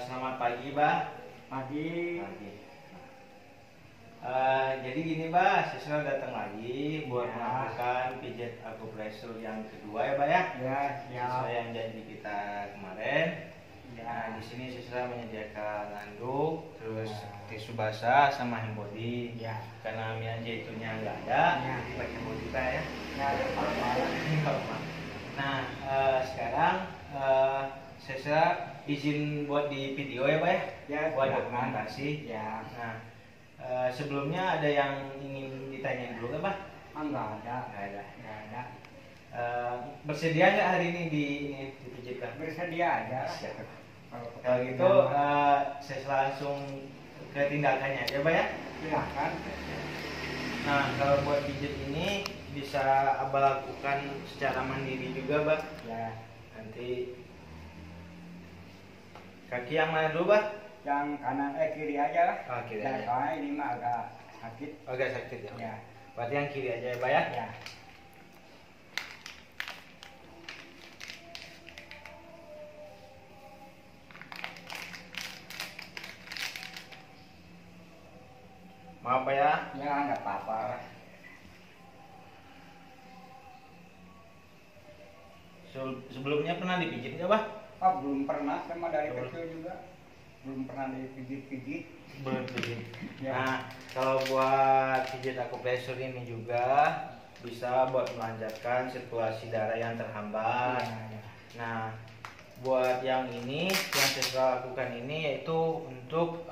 Selamat pagi, Bah. Pagi. Pagi. Jadi gini, Bah, saya datang lagi buat Ya. melakukan pijat akupresur yang kedua ya, Bah ya. Ya, siap. Sesuai yang janji kita kemarin. Ya. Nah, di sini saya menyediakan handuk, terus Ya. tisu basah sama hand body. Ya. Karena minyak zaitungnya nggak ada, Ya. jadi pakai hand body, Bah ya. Ya, apa-apa. Nah, sekarang saya izin buat di video ya, Pak ya, Ya, buat silakan. dokumentasi. Ya. Nah, sebelumnya ada yang ingin ditanyain dulu nggak, Pak? Enggak ada. Nggak ada. Enggak ada. Bersedia nggak hari ini dipijitkan? Bersedia aja. Siap. Kalau Kalau gitu, saya langsung ke tindakannya aja, Pak ya. silakan. Nah, kalau buat pijit ini bisa Abah lakukan secara mandiri juga, Pak. Ya. Nanti kaki yang mana dulu, Bah? Yang kanan kiri aja lah. Oh, kiri Ya, aja. soalnya ini mah agak sakit. Agak sakit ya. Ya. Berarti yang kiri aja ya, Bah ya. Ya. Maaf, Pak ya. Ya, enggak apa-apa lah. Sebelumnya pernah dipijit nggak, Bah? Belum pernah sama dari Belum. kecil juga. Belum pernah dipijit-pijit. Belum pijit. Ya. Nah, kalau buat pijit akupresur ini juga bisa buat melancarkan sirkulasi darah yang terhambat. Ya. Nah, buat yang ini yang saya lakukan ini yaitu untuk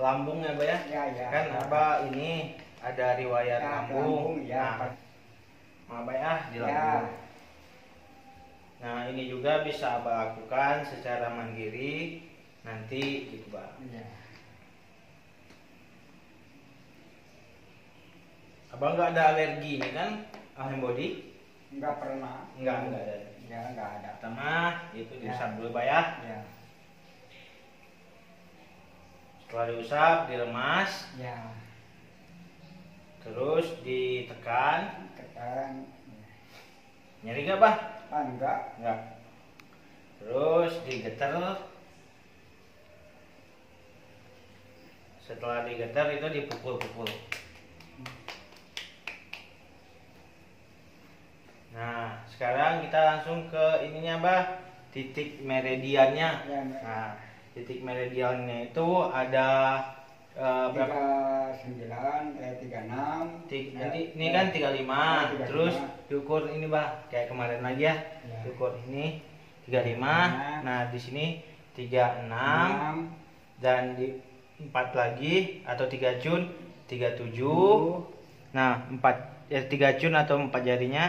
lambung ya, Bah ya. Ya, ya. Kan Abah ini ada riwayat Ya, lambung. ya. Nah, maaf, Bah ya, di Ya. lambung. Nah, ini juga bisa Abah lakukan secara mandiri nanti gitu, Bah. Ya. Abang nggak ada alergi ini kan, hand body? Enggak pernah. Nggak ada. Ya, enggak ada. Pertama itu Ya. diusap dulu, Pak ya. Ya. Setelah diusap, diremas, Ya. terus ditekan. Tekan. Nyeri nggak, Bah? Enggak. Nggak. Terus digetar. Setelah digetar itu dipukul-pukul. Nah, sekarang kita langsung ke ininya, Bah, titik meridiannya. Ya, Nah, titik meridiannya itu ada berapa? 39, 36. Nanti ini kan 35, Ya, 35. terus diukur ini, Bah, kayak kemarin lagi ya. Ya. Diukur ini 35. Nah, di sini 36 dan di 4 lagi atau 3 cun 37. Nah, 3 cun atau 4 jarinya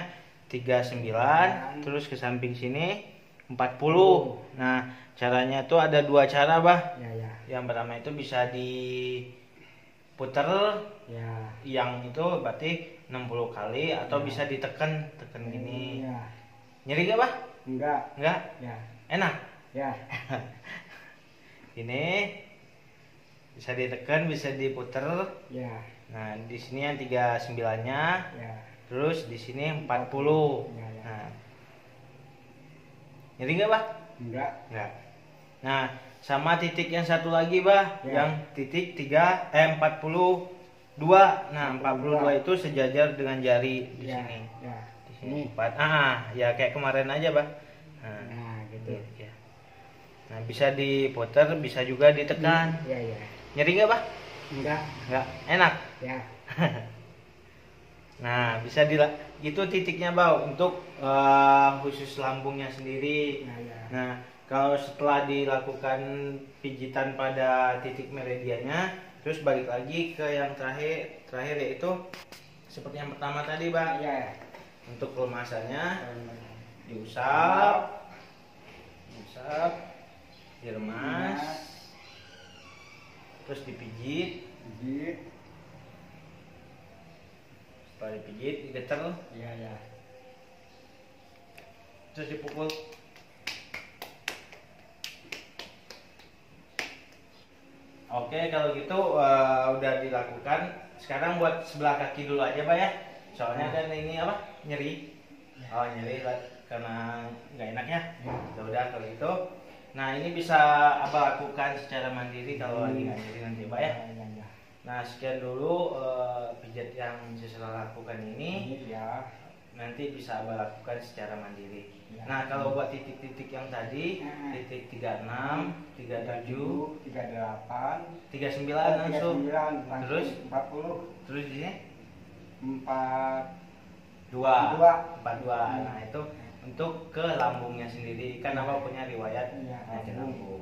39, terus ke samping sini 40. Nah, caranya tuh ada 2 cara, Bah. Ya, ya. Yang pertama itu bisa diputer, Ya. yang itu berarti 60 kali atau Ya. bisa ditekan gini. Ya. Nyeri gak, Bah? Enggak. Enggak? Ya. Enak. Ya. Ini bisa ditekan, bisa diputer. Ya. Nah, di sini yang 39-nya, Ya. terus di sini 40. Ya, ya. Nah. Nyeri gak, Bah? Enggak. Enggak. Nah, sama titik yang satu lagi, Bah, Ya. yang titik 42. Nah, 42 itu sejajar dengan jari di Ya. sini. Ya. Di sini 4. Ya kayak kemarin aja, Bah. Nah, gitu. Ya. Nah, bisa diputar, bisa juga ditekan. Ya, ya. Nyeri nggak, Bah? Enggak. Nggak. Enak. Ya. Nah, bisa itu titiknya, Bah, untuk khusus lambungnya sendiri. Ya, ya. Nah, kalau setelah dilakukan pijitan pada titik meridiannya, terus balik lagi ke yang terakhir yaitu seperti yang pertama tadi, Bah. Ya. Untuk pelemasannya diusap, diremas, terus dipijit. Gigit. Setelah dipijit, digetar, Ya, ya. terus dipukul. Oke, kalau gitu udah dilakukan. Sekarang buat sebelah kaki dulu aja, Pak ya. Soalnya kan ini apa? Nyeri. Oh, nyeri karena nggak enak ya. Ya udah kalau gitu Nah, ini bisa Abah lakukan secara mandiri kalau lagi ngajarin nanti, Pak ya. Ya. Nah, sekian dulu pijat yang saya lakukan ini. Ini ya. Nanti bisa Abah lakukan secara mandiri. Ya. Nah, kalau buat titik-titik yang tadi, titik 36, 37, 38, 39 langsung. 39, Terus 40, terus di sini 42. 42. Nah, itu untuk ke lambungnya sendiri. Kan Abah punya riwayat Iya, penyakit lambung.